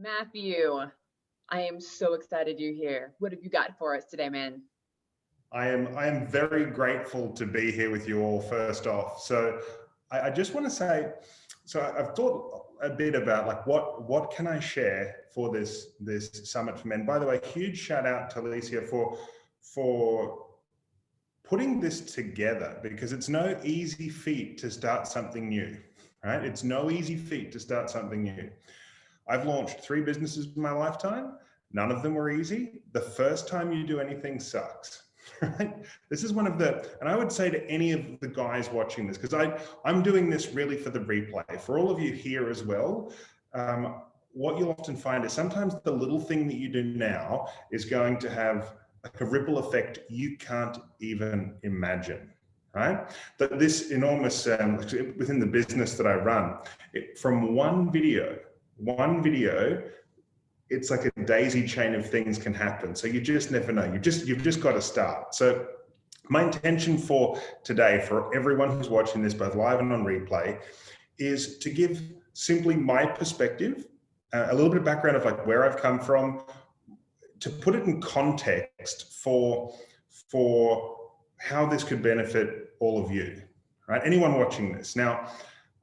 Matthew, I am so excited you're here. What have you got for us today, man? I am very grateful to be here with you all first off. So I just want to say, I've thought a bit about like what can I share for this summit for men. By the way, huge shout out to Elysia for putting this together, because it's no easy feat to start something new, right? It's no easy feat to start something new. I've launched 3 businesses in my lifetime. None of them were easy. The first time you do anything sucks, right? This is one of and I would say to any of the guys watching this, because I'm doing this really for the replay, for all of you here as well. What you'll often find is sometimes the little thing that you do now is going to have like a ripple effect you can't even imagine, right? That this enormous, within the business that I run, from one video, it's like a daisy chain of things can happen. So you just never know. You've just got to start. So my intention for today, for everyone who's watching this, both live and on replay, is to give simply my perspective, a little bit of background of like where I've come from, to put it in context for how this could benefit all of you, right? Anyone watching this. Now,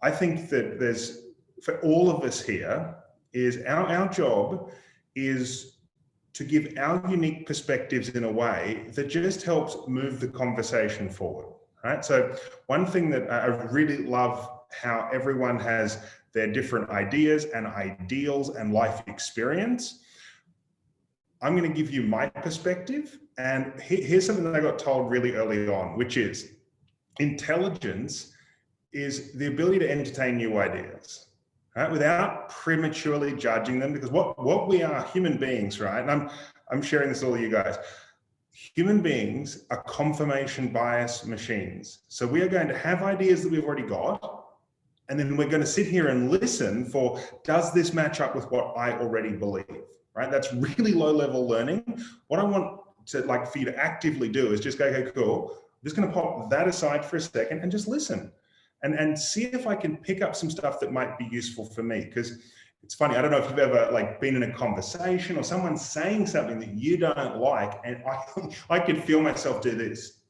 I think that for all of us here, is our job is to give our unique perspectives in a way that just helps move the conversation forward, right? So one thing that I really love, how everyone has their different ideas and ideals and life experience. I'm going to give you my perspective, and here's something that I got told really early on, which is intelligence is the ability to entertain new ideas, right? Without prematurely judging them, because what we are, human beings, right? And I'm sharing this with all of you guys. Human beings are confirmation bias machines. So we are going to have ideas that we've already got, and then we're going to sit here and listen for, does this match up with what I already believe, right? That's really low level learning. What I want to for you to actively do is just go, okay, cool. I'm just going to pop that aside for a second and just listen. And see if I can pick up some stuff that might be useful for me. Because it's funny, I don't know if you've ever been in a conversation or someone's saying something that you don't like, and I could feel myself do this.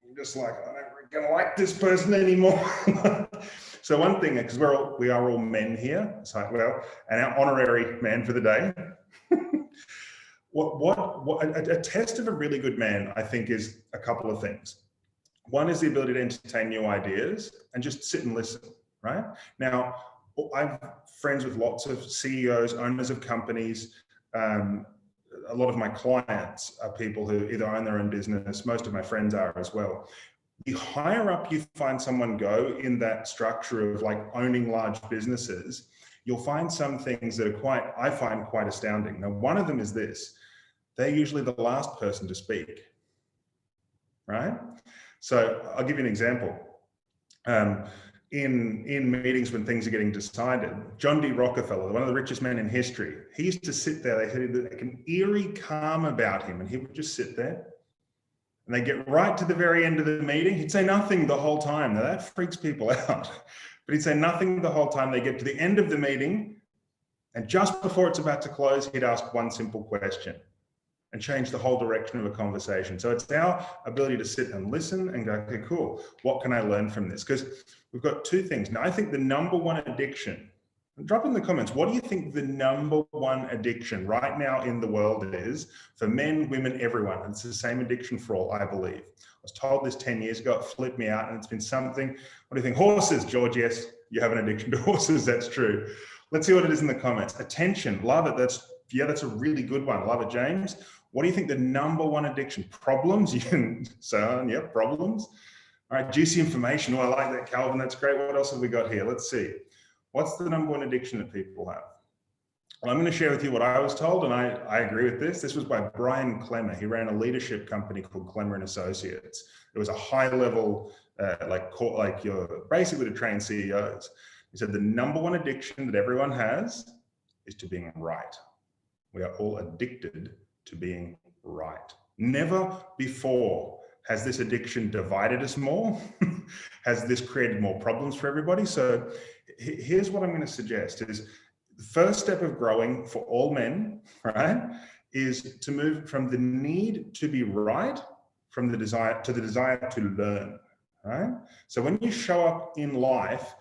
I'm just like, I'm never gonna like this person anymore. So one thing, because we are all men here, so and our honorary man for the day. A test of a really good man, I think, is a couple of things. One is the ability to entertain new ideas and just sit and listen, right? Now, I'm friends with lots of CEOs, owners of companies. A lot of my clients are people who either own their own business. Most of my friends are as well. The higher up you find someone go in that structure of owning large businesses, you'll find some things that are I find quite astounding. Now, one of them is this: they're usually the last person to speak, right? So I'll give you an example. In meetings when things are getting decided, John D. Rockefeller, one of the richest men in history, he used to sit there. They had like an eerie calm about him, and he would just sit there. And they get right to the very end of the meeting. He'd say nothing the whole time. Now that freaks people out. But he'd say nothing the whole time. They get to the end of the meeting, and just before it's about to close, he'd ask one simple question and change the whole direction of a conversation. So it's our ability to sit and listen and go, okay, cool. What can I learn from this? Because we've got 2 things. Now, I think the number one addiction, drop in the comments, what do you think the number one addiction right now in the world is for men, women, everyone? And it's the same addiction for all, I believe. I was told this 10 years ago, it flipped me out, and it's been something. What do you think? Horses, George, yes, you have an addiction to horses, that's true. Let's see what it is in the comments. Attention, love it. That's a really good one. Love it, James. What do you think the number one addiction? Problems? You can say, yeah, problems. All right, juicy information. Oh, I like that, Calvin. That's great. What else have we got here? Let's see. What's the number one addiction that people have? Well, I'm going to share with you what I was told, and I agree with this. This was by Brian Clemmer. He ran a leadership company called Clemmer and Associates. It was a high-level, you're basically to train CEOs. He said the number one addiction that everyone has is to being right. We are all addicted to being right. Never before has this addiction divided us more. Has this created more problems for everybody? So here's what I'm going to suggest is the first step of growing for all men, right, is to move from the need to be right, from the desire to learn, right? So when you show up in life,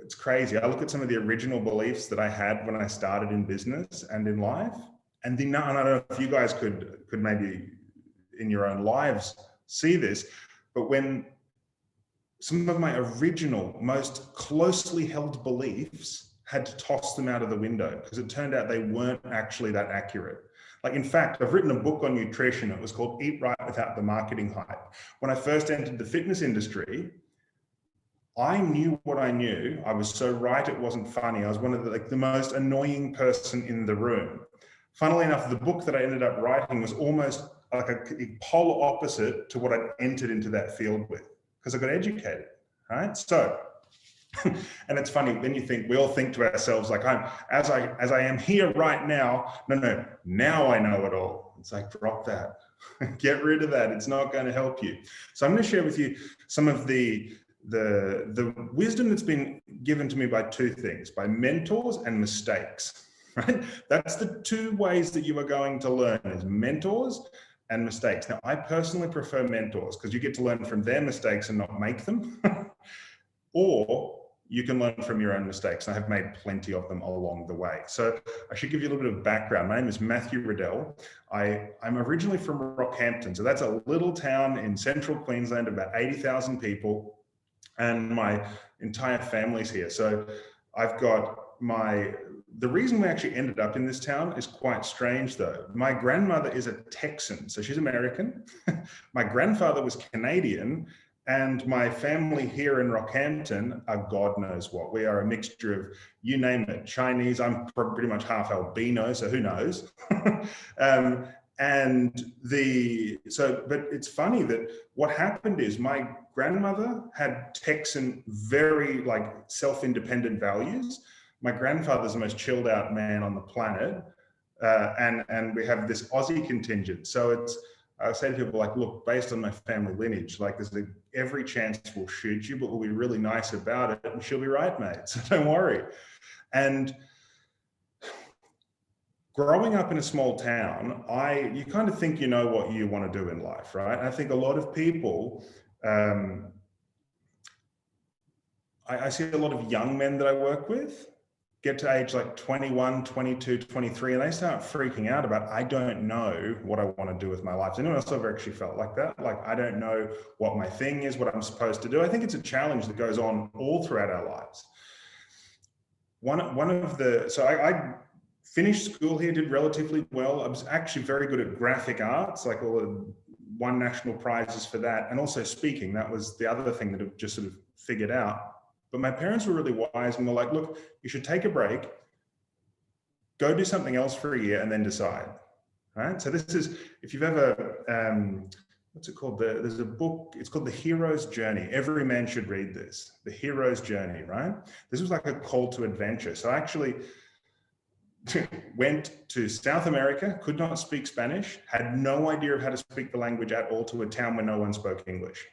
it's crazy. I look at some of the original beliefs that I had when I started in business and in life, and I don't know if you guys could maybe in your own lives see this, but when some of my original, most closely held beliefs, had to toss them out of the window because it turned out they weren't actually that accurate. Like, in fact, I've written a book on nutrition. It was called Eat Right Without the Marketing Hype. When I first entered the fitness industry, I knew what I knew. I was so right, it wasn't funny. I was one of the most annoying person in the room. Funnily enough, the book that I ended up writing was almost like a polar opposite to what I'd entered into that field with, because I got educated, right? So, and it's funny, then we all think to ourselves, like, as I am here right now, no, now I know it all. It's like, drop that, get rid of that. It's not going to help you. So I'm going to share with you some of the wisdom that's been given to me by two things, by mentors and mistakes, right? That's the two ways that you are going to learn, is mentors and mistakes. Now, I personally prefer mentors because you get to learn from their mistakes and not make them, or you can learn from your own mistakes. I have made plenty of them along the way. So I should give you a little bit of background. My name is Matthew Riddell. I'm originally from Rockhampton. So that's a little town in central Queensland, about 80,000 people. And my entire family's here. So I've got the reason we actually ended up in this town is quite strange though. My grandmother is a Texan, so she's American. My grandfather was Canadian, and my family here in Rockhampton are God knows what. We are a mixture of, you name it, Chinese. I'm pretty much half albino, so who knows? But it's funny that what happened is my grandmother had Texan, very self-independent values. My grandfather's the most chilled out man on the planet. And we have this Aussie contingent. So I say to people, like, look, based on my family lineage, there's every chance we'll shoot you, but we'll be really nice about it, and she'll be right, mate. So don't worry. And growing up in a small town, you kind of think you know what you want to do in life, right? And I think a lot of people, I see a lot of young men that I work with get to age like 21, 22, 23, and they start freaking out about, I don't know what I want to do with my life. Has anyone else ever actually felt like that? Like, I don't know what my thing is, what I'm supposed to do. I think it's a challenge that goes on all throughout our lives. So I finished school here, did relatively well. I was actually very good at graphic arts, won national prizes for that, and also speaking. That was the other thing that I've just sort of figured out. But my parents were really wise and were like, look, you should take a break, go do something else for a year, and then decide, right? So this is, if you've ever, what's it called? There's a book, it's called The Hero's Journey. Every man should read this, The Hero's Journey, right? This was like a call to adventure. So I actually went to South America, could not speak Spanish, had no idea of how to speak the language at all, to a town where no one spoke English.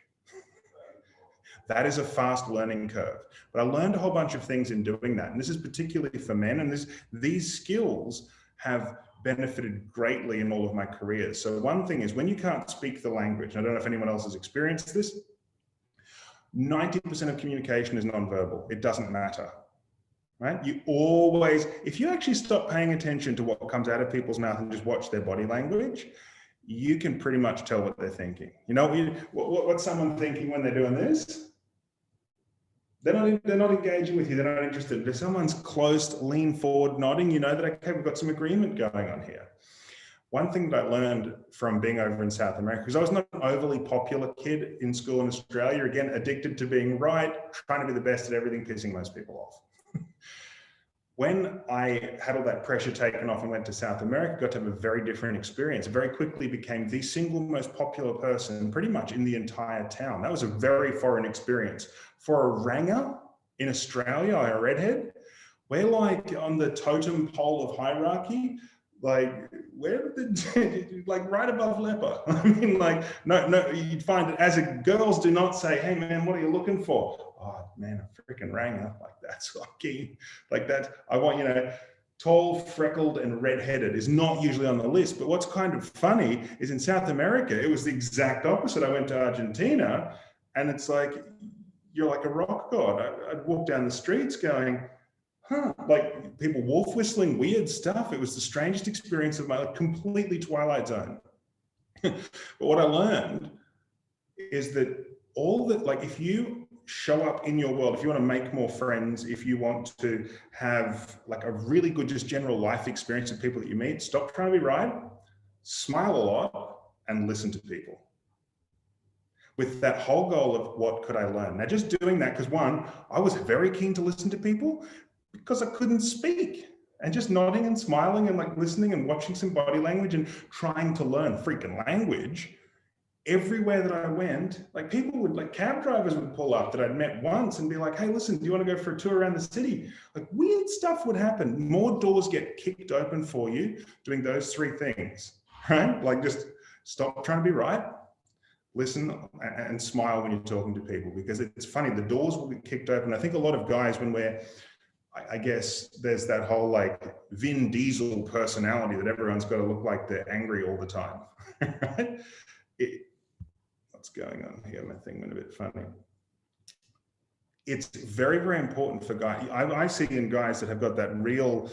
That is a fast learning curve. But I learned a whole bunch of things in doing that. And this is particularly for men. And these skills have benefited greatly in all of my careers. So one thing is, when you can't speak the language, I don't know if anyone else has experienced this, 90% of communication is nonverbal. It doesn't matter, right? You always, if you actually stop paying attention to what comes out of people's mouth and just watch their body language, you can pretty much tell what they're thinking. You know, what's someone thinking when they're doing this? They're not engaging with you. They're not interested. If someone's close, lean forward, nodding, you know that, okay, we've got some agreement going on here. One thing that I learned from being over in South America, because I was not an overly popular kid in school in Australia, again, addicted to being right, trying to be the best at everything, pissing most people off. When I had all that pressure taken off and went to South America, got to have a very different experience. I very quickly became the single most popular person pretty much in the entire town. That was a very foreign experience. For a ranger in Australia, a redhead, we're like on the totem pole of hierarchy. like, where did the, like right above leper. I mean, like, no, you'd find it as a girls do not say, hey man, what are you looking for? Oh man, a freaking ranger. Like, that's what I'm keen. Like that, I want, tall, freckled, and red-headed is not usually on the list. But what's kind of funny is in South America, it was the exact opposite. I went to Argentina, and it's like, you're like a rock god. I'd walk down the streets going, huh, like people wolf whistling, weird stuff. It was the strangest experience of my life, completely Twilight Zone. But what I learned is that all that, like, if you show up in your world, if you want to make more friends, if you want to have like a really good, just general life experience with people that you meet, stop trying to be right, smile a lot, and listen to people. With that whole goal of what could I learn? Now, just doing that, because one, I was very keen to listen to people because I couldn't speak, and just nodding and smiling and like listening and watching some body language and trying to learn freaking language. Everywhere that I went, like people would, like cab drivers would pull up that I'd met once and be like, hey, listen, do you want to go for a tour around the city? Like weird stuff would happen. More doors get kicked open for you doing those three things, right? Like just stop trying to be right, listen, and smile when you're talking to people, because it's funny, the doors will get kicked open. I think a lot of guys, when we're, I guess there's that whole like Vin Diesel personality that everyone's got to look like they're angry all the time, right? What's going on here? My thing went a bit funny. It's very, very important for guys. I see in guys that have got that real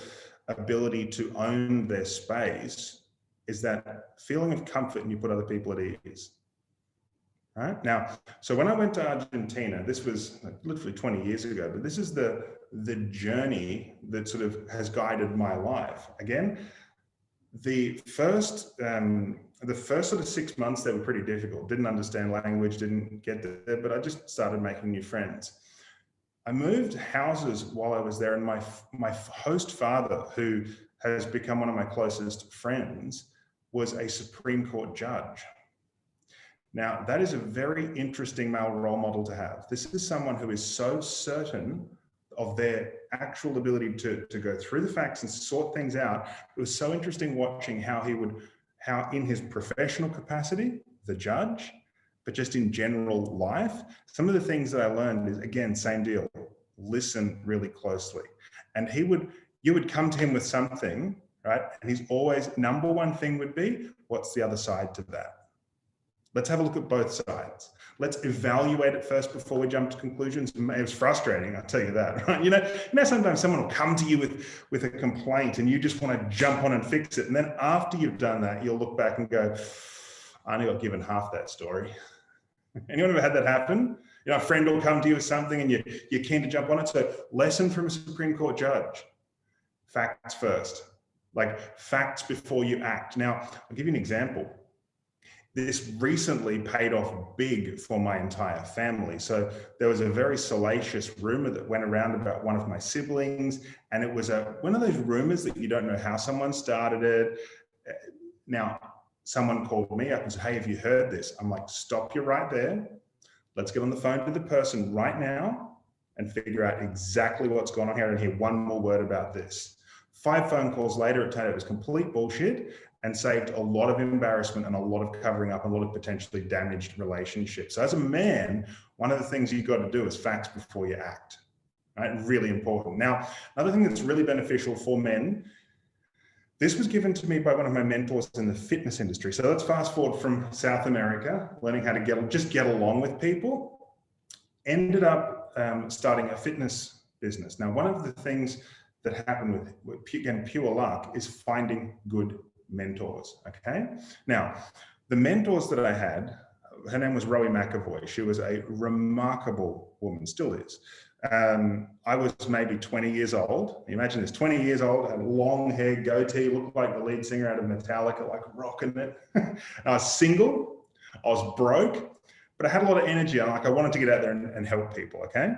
ability to own their space is that feeling of comfort, and you put other people at ease. Right now, so when I went to Argentina, this was like literally 20 years ago, but this is the journey that sort of has guided my life. Again, the first sort of 6 months, they were pretty difficult. Didn't understand language, didn't get there, but I just started making new friends. I moved houses while I was there, and my host father, who has become one of my closest friends, was a Supreme Court judge. Now, that is a very interesting male role model to have. This is someone who is so certain of their actual ability to go through the facts and sort things out. It was so interesting watching how in his professional capacity, the judge, but just in general life, some of the things that I learned is, again, same deal, listen really closely. And you would come to him with something, right? And he's always, number one thing would be, what's the other side to that? Let's have a look at both sides. Let's evaluate it first before we jump to conclusions. It was frustrating, I'll tell you that, right? You know, sometimes someone will come to you with a complaint and you just want to jump on and fix it. And then after you've done that, you'll look back and go, I only got given half that story. Anyone ever had that happen? You know, a friend will come to you with something and you're keen to jump on it. So lesson from a Supreme Court judge, facts first, like facts before you act. Now, I'll give you an example. This recently paid off big for my entire family. So there was a very salacious rumor that went around about one of my siblings, and it was one of those rumors that you don't know how someone started it. Now, someone called me up and said, hey, have you heard this? I'm like, stop you right there. Let's get on the phone to the person right now and figure out exactly what's going on here and hear one more word about this. 5 phone calls later, it turned out it was complete bullshit, and saved a lot of embarrassment and a lot of covering up, and a lot of potentially damaged relationships. So as a man, one of the things you've got to do is facts before you act, right? Really important. Now, another thing that's really beneficial for men, this was given to me by one of my mentors in the fitness industry. So let's fast forward from South America, learning how to get along with people, ended up starting a fitness business. Now, one of the things that happened with again, pure luck is finding good mentors, okay? Now, the mentors that I had, her name was Rowie McAvoy. She was a remarkable woman, still is. I was maybe 20 years old. You imagine this, 20 years old, had long hair, goatee, looked like the lead singer out of Metallica, like rocking it. I was single, I was broke, but I had a lot of energy. I wanted to get out there and help people, okay?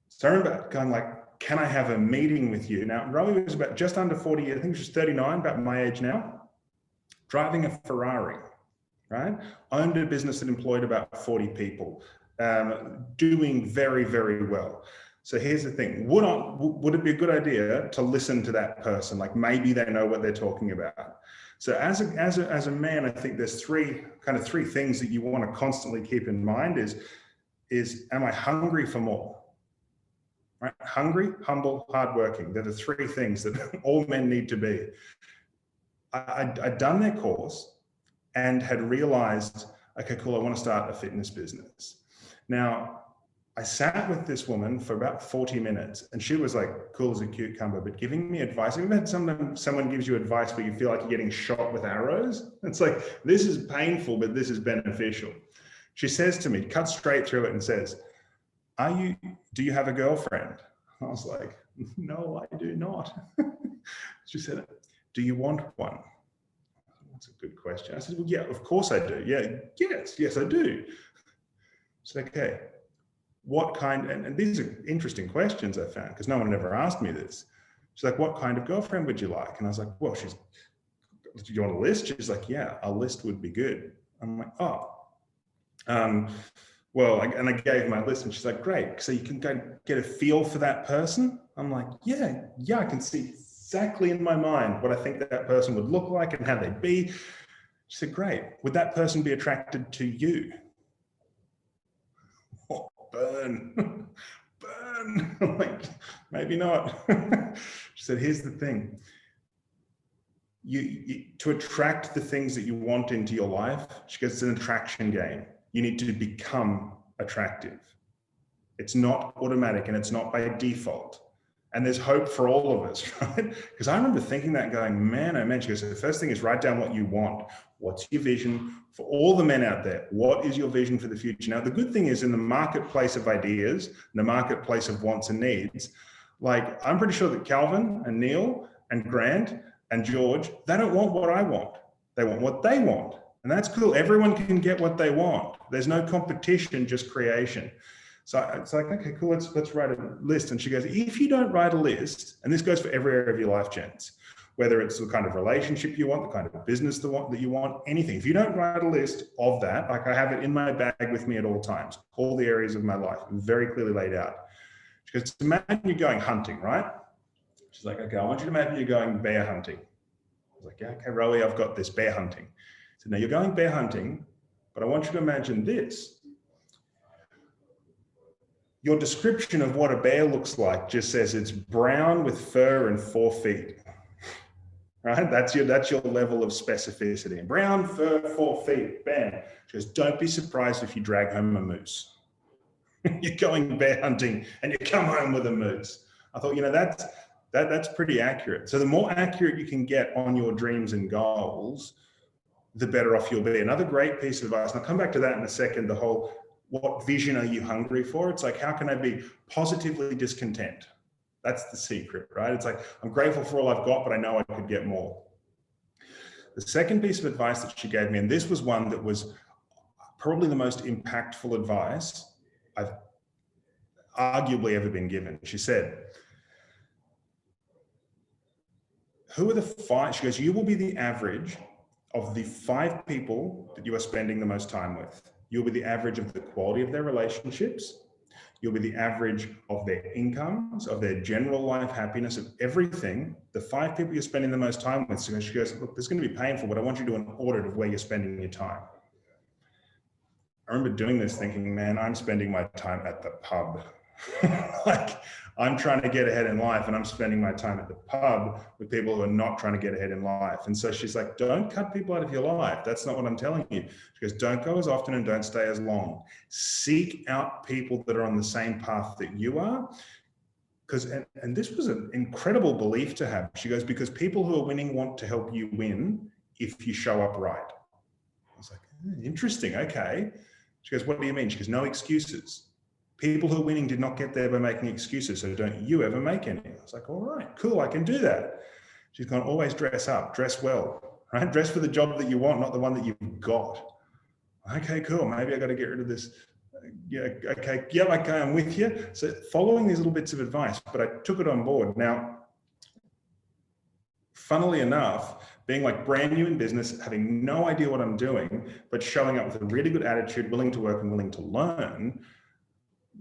So I remember going like, can I have a meeting with you? Now, Rowie was about just under 40 years, I think she was 39, about my age now, driving a Ferrari, right? Owned a business that employed about 40 people, doing very, very well. So here's the thing, would it be a good idea to listen to that person? Like maybe they know what they're talking about. So as a man, I think there's three things that you want to constantly keep in mind is am I hungry for more? Right? Hungry, humble, hardworking. They're the three things that all men need to be. I'd done their course and had realized, okay, cool, I want to start a fitness business. Now, I sat with this woman for about 40 minutes and she was like cool as a cucumber, but giving me advice. Have you ever had someone gives you advice but you feel like you're getting shot with arrows? It's like, this is painful, but this is beneficial. She says to me, cut straight through it and says, do you have a girlfriend? I was like, no, I do not. She said, do you want one? That's a good question. I said, well, yeah, of course I do. Yeah, yes, I do. She said, okay. What kind, and these are interesting questions I found because no one had ever asked me this. She's like, what kind of girlfriend would you like? And I was like, well, do you want a list? She's like, yeah, a list would be good. I'm like, oh, well, and I gave my list and she's like, great. So you can go get a feel for that person. I'm like, yeah, I can see exactly in my mind what I think that person would look like and how they'd be. She said, great. Would that person be attracted to you? Oh, burn. I'm like, maybe not. She said, here's the thing. You to attract the things that you want into your life, she goes, it's an attraction game. You need to become attractive. It's not automatic and it's not by default. And there's hope for all of us, right? Because I remember thinking that going, man, oh man, she goes, so the first thing is write down what you want. What's your vision for all the men out there? What is your vision for the future? Now, the good thing is in the marketplace of ideas, in the marketplace of wants and needs, like I'm pretty sure that Calvin and Neil and Grant and George, they don't want what I want. They want what they want. And that's cool. Everyone can get what they want. There's no competition, just creation. So it's like, okay, cool, let's write a list. And she goes, if you don't write a list, and this goes for every area of your life, gents, whether it's the kind of relationship you want, the kind of business that you want, anything. If you don't write a list of that, like I have it in my bag with me at all times, all the areas of my life, very clearly laid out. She goes, imagine you're going hunting, right? She's like, okay, I want you to imagine you're going bear hunting. I was like, yeah, okay, Rowie, I've got this, bear hunting. So now you're going bear hunting, but I want you to imagine this. Your description of what a bear looks like just says it's brown with fur and 4 feet, right? That's your level of specificity. And brown, fur, 4 feet, bam. She goes, don't be surprised if you drag home a moose. You're going bear hunting and you come home with a moose. I thought, that's pretty accurate. So the more accurate you can get on your dreams and goals, the better off you'll be. Another great piece of advice, and I'll come back to that in a second, the whole, what vision are you hungry for? It's like, how can I be positively discontent? That's the secret, right? It's like, I'm grateful for all I've got, but I know I could get more. The second piece of advice that she gave me, and this was one that was probably the most impactful advice I've arguably ever been given. She said, who are the 5? She goes, you will be the average of the 5 people that you are spending the most time with. You'll be the average of the quality of their relationships. You'll be the average of their incomes, of their general life happiness, of everything. The 5 people you're spending the most time with. So she goes, look, this is going to be painful, but I want you to do an audit of where you're spending your time. I remember doing this thinking, man, I'm spending my time at the pub. Like, I'm trying to get ahead in life and I'm spending my time at the pub with people who are not trying to get ahead in life. And so she's like, don't cut people out of your life. That's not what I'm telling you. She goes, don't go as often and don't stay as long. Seek out people that are on the same path that you are. Because, and this was an incredible belief to have. She goes, because people who are winning want to help you win if you show up right. I was like, interesting, okay. She goes, what do you mean? She goes, no excuses. People who are winning did not get there by making excuses, so don't you ever make any. I was like, all right, cool, I can do that. She's gone, always dress up, dress well, right? Dress for the job that you want, not the one that you've got. Okay, cool, maybe I got to get rid of this. Yeah, okay, I'm with you. So following these little bits of advice, but I took it on board. Now, funnily enough, being like brand new in business, having no idea what I'm doing, but showing up with a really good attitude, willing to work and willing to learn,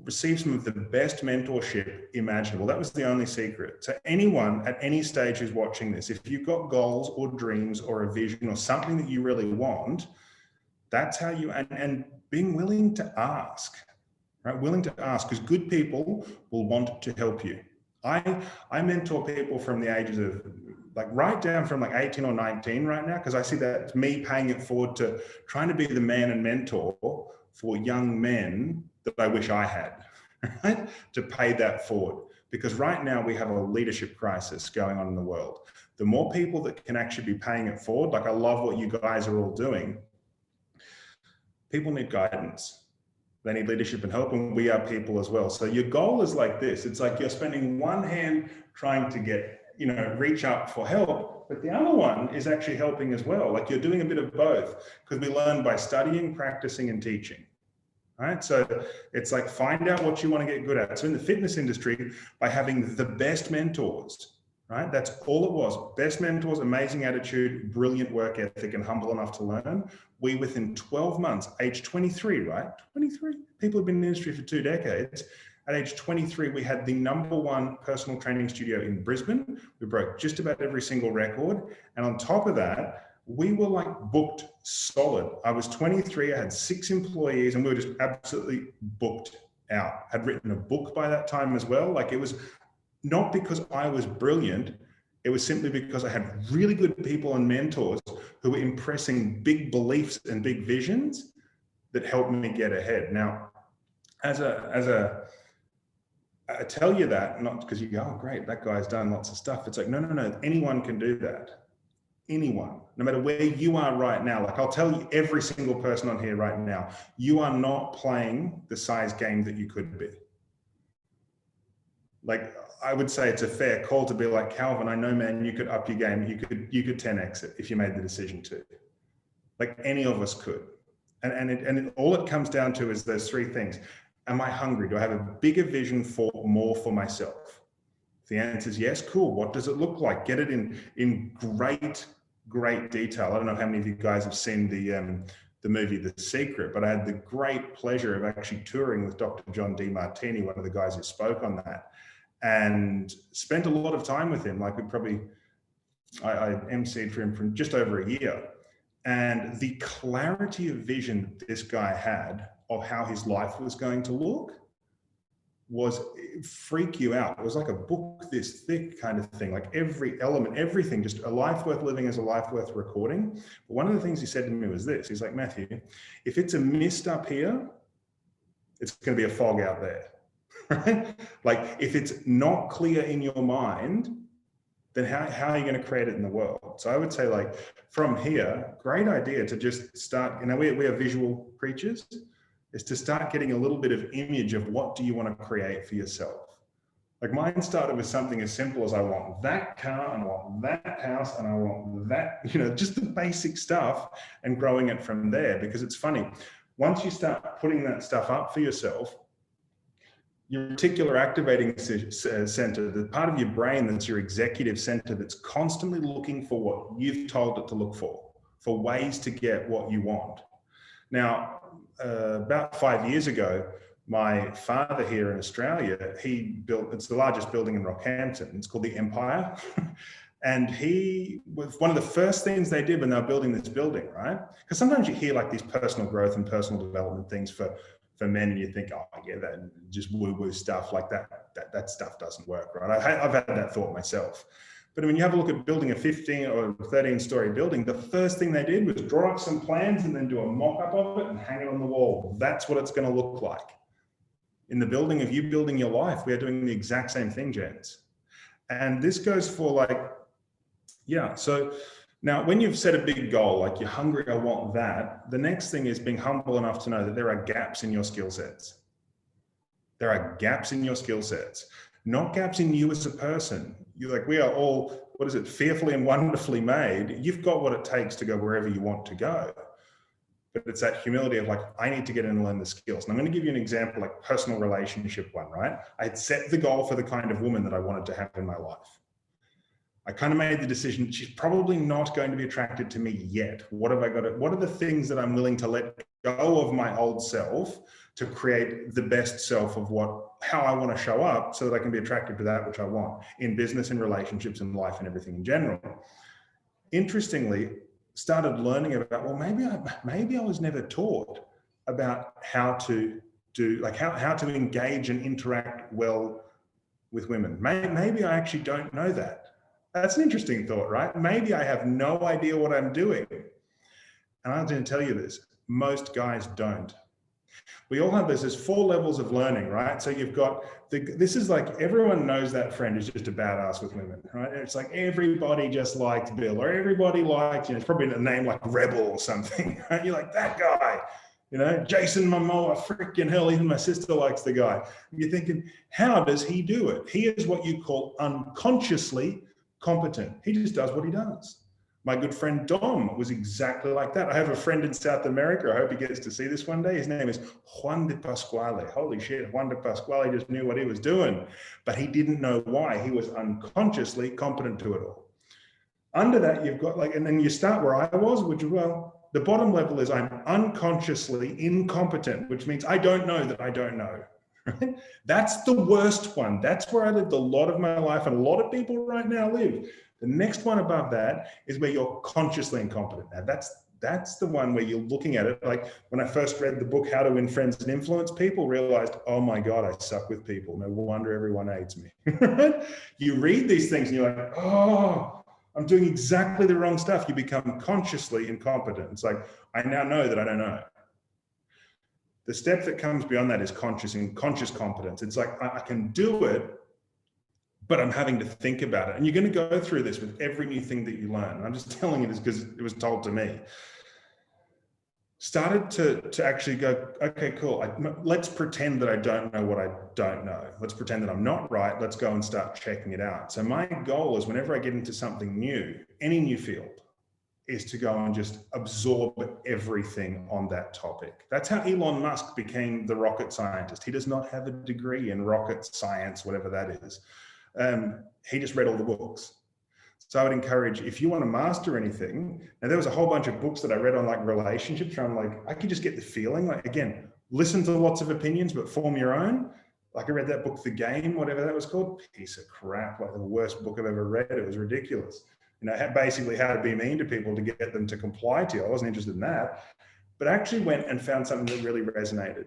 receive some of the best mentorship imaginable. That was the only secret. So anyone at any stage who's watching this, if you've got goals or dreams or a vision or something that you really want, that's how you, and being willing to ask, right? Willing to ask, because good people will want to help you. I mentor people from the ages of like right down from like 18 or 19 right now, because I see that it's me paying it forward to trying to be the man and mentor for young men that I wish I had, right? To pay that forward. Because right now we have a leadership crisis going on in the world. The more people that can actually be paying it forward, like I love what you guys are all doing, people need guidance. They need leadership and help, and we are people as well. So your goal is like this. It's like you're spending one hand trying to get, reach up for help, but the other one is actually helping as well. Like you're doing a bit of both, because we learn by studying, practicing, and teaching. Right? So it's like find out what you want to get good at. So in the fitness industry, by having the best mentors, right? That's all it was. Best mentors, amazing attitude, brilliant work ethic, and humble enough to learn. We, within 12 months, age 23, right? 23, people have been in the industry for 2 decades. At age 23, we had the #1 personal training studio in Brisbane. We broke just about every single record. And on top of that, we were like booked solid. I was 23, I had 6 employees, and we were just absolutely booked out. I'd written a book by that time as well. Like it was not because I was brilliant, it was simply because I had really good people and mentors who were impressing big beliefs and big visions that helped me get ahead. Now, I tell you that not because you go, oh great, that guy's done lots of stuff. It's like, no, anyone can do that. Anyone, no matter where you are right now. Like I'll tell you, every single person on here right now, you are not playing the size game that you could be. Like I would say it's a fair call to be like, Calvin, I know, man, you could up your game. You could 10x it if you made the decision to. Like any of us could. And all it comes down to is those 3 things. Am I hungry? Do I have a bigger vision for more for myself? If the answer is yes, cool. What does it look like? Get it in great detail. I don't know how many of you guys have seen the movie The Secret, but I had the great pleasure of actually touring with Dr. John DeMartini, one of the guys who spoke on that, and spent a lot of time with him. Like I emceed for him for just over a year. And the clarity of vision this guy had of how his life was going to look was freak you out. It was like a book this thick kind of thing, like every element, everything, just a life worth living is a life worth recording. But one of the things he said to me was this, he's like, Matthew, if it's a mist up here, it's going to be a fog out there, right? Like if it's not clear in your mind, then how are you going to create it in the world? So I would say like from here, great idea to just start, we are visual creatures, is to start getting a little bit of image of what do you want to create for yourself. Like mine started with something as simple as I want that car and I want that house and I want that, just the basic stuff, and growing it from there. Because it's funny, once you start putting that stuff up for yourself, your reticular activating center, the part of your brain that's your executive center that's constantly looking for what you've told it to look for ways to get what you want. Now, about 5 years ago, my father here in Australia, it's the largest building in Rockhampton. It's called the Empire. And he was one of the first things they did when they were building this building, right? Because sometimes you hear like these personal growth and personal development things for men, and you think, oh yeah, that just woo-woo stuff like that stuff doesn't work, right? I've had that thought myself. But when you have a look at building a 15 or 13-story building, the first thing they did was draw up some plans and then do a mock-up of it and hang it on the wall. That's what it's going to look like. In the building of you building your life, we are doing the exact same thing, gents. And this goes for so now when you've set a big goal, like you're hungry, I want that, the next thing is being humble enough to know that there are gaps in your skill sets. There are gaps in your skill sets, not gaps in you as a person. We are all, fearfully and wonderfully made. You've got what it takes to go wherever you want to go. But it's that humility of like, I need to get in and learn the skills. And I'm going to give you an example, like personal relationship one, right? I had set the goal for the kind of woman that I wanted to have in my life. I kind of made the decision, she's probably not going to be attracted to me yet. What are the things that I'm willing to let go of my old self to create the best self of how I want to show up so that I can be attracted to that which I want in business, in relationships, in life, and everything in general. Interestingly, started learning about, well, maybe I was never taught about how to do, like how to engage and interact well with women. Maybe I actually don't know that. That's an interesting thought, right? Maybe I have no idea what I'm doing. And I'm going to tell you this, most guys don't. We all have there's 4 levels of learning, right? So you've got, this is like, everyone knows that friend who's just a badass with women, right? It's like everybody just liked Bill, or everybody liked, it's probably a name like Rebel or something, right? You're like, that guy, Jason Momoa, freaking hell, even my sister likes the guy. And you're thinking, how does he do it? He is what you call unconsciously competent. He just does what he does. My good friend Dom was exactly like that. I have a friend in South America. I hope he gets to see this one day. His name is Juan de Pasquale. Holy shit, Juan de Pasquale just knew what he was doing, but he didn't know why. He was unconsciously competent to it all. Under that, you've got and then you start where I was, which, well, the bottom level is I'm unconsciously incompetent, which means I don't know that I don't know. Right? That's the worst one. That's where I lived a lot of my life, and a lot of people right now live. The next one above that is where you're consciously incompetent. Now that's the one where you're looking at it. Like when I first read the book, How to Win Friends and Influence People, realized, oh my God, I suck with people. No wonder everyone hates me. You read these things and you're like, oh, I'm doing exactly the wrong stuff. You become consciously incompetent. It's like, I now know that I don't know. The step that comes beyond that is conscious competence. It's like, I can do it, but I'm having to think about it. And you're going to go through this with every new thing that you learn. And I'm just telling you this because it was told to me. Started to actually go, okay, cool. Let's pretend that I don't know what I don't know. Let's pretend that I'm not right. Let's go and start checking it out. So my goal is whenever I get into something new, any new field, is to go and just absorb everything on that topic. That's how Elon Musk became the rocket scientist. He does not have a degree in rocket science, whatever that is. He just read all the books. So I would encourage, if you want to master anything, and there was a whole bunch of books that I read on like relationships, where I'm like, I could just get the feeling, like, again, listen to lots of opinions, but form your own. Like I read that book, The Game, whatever that was called, piece of crap, like the worst book I've ever read. It was ridiculous. Basically how to be mean to people to get them to comply to you. I wasn't interested in that, but I actually went and found something that really resonated.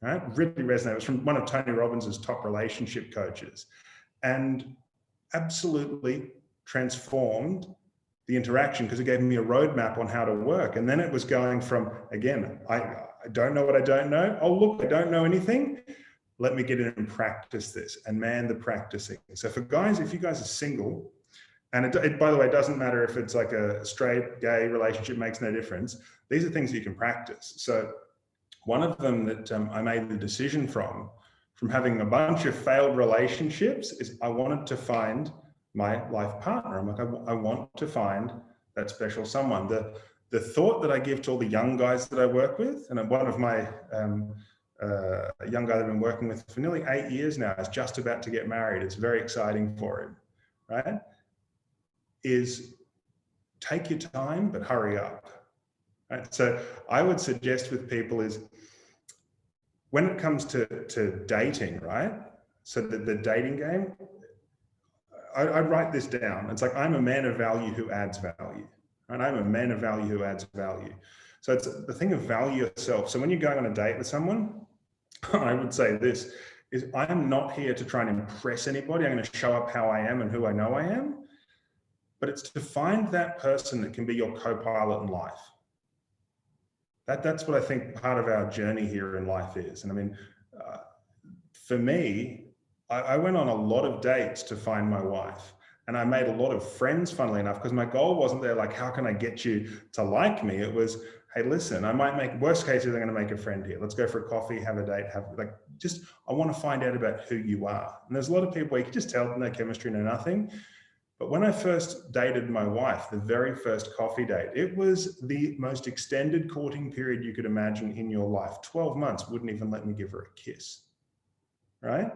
Right? Really resonated. It was from one of Tony Robbins' top relationship coaches, and absolutely transformed the interaction because it gave me a roadmap on how to work. And then it was going from, again, I don't know what I don't know. Oh, look, I don't know anything. Let me get in and practice this. And man, the practicing. So for guys, if you guys are single, and it, by the way, it doesn't matter if it's like a straight, gay relationship, makes no difference. These are things that you can practice. So one of them that I made the decision from having a bunch of failed relationships is I wanted to find my life partner. I'm like, I want to find that special someone. The thought that I give to all the young guys that I work with, and one of my young guy that I've been working with for nearly 8 years now is just about to get married. It's very exciting for him, right? Is take your time, but hurry up. Right? So I would suggest with people is when it comes to dating, right? So the dating game, I write this down. It's like, I'm a man of value who adds value. And I'm a man of value who adds value. So it's the thing of value yourself. So when you're going on a date with someone, I would say this is, I'm not here to try and impress anybody. I'm going to show up how I am and who I know I am. But it's to find that person that can be your co-pilot in life. That's what I think part of our journey here in life is. And I mean, for me, I went on a lot of dates to find my wife. And I made a lot of friends, funnily enough, because my goal wasn't there like, how can I get you to like me? It was, hey, listen, I might make, worst case is I'm going to make a friend here. Let's go for a coffee, have a date, I want to find out about who you are. And there's a lot of people where you can just tell no chemistry, no nothing. But when I first dated my wife, the very first coffee date, it was the most extended courting period you could imagine in your life. 12 months wouldn't even let me give her a kiss, right?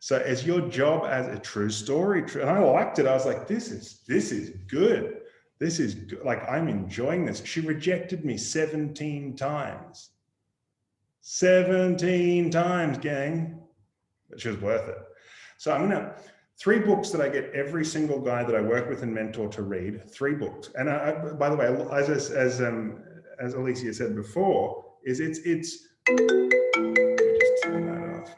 So as your job as a true story, and I liked it. I was like, this is good. This is good. Like, I'm enjoying this. She rejected me 17 times. 17 times, gang. But she was worth it. So I'm going to, 3 books that I get every single guy that I work with and mentor to read, 3 books. And by the way, as Elysia said before, is it's, let me just turn that off.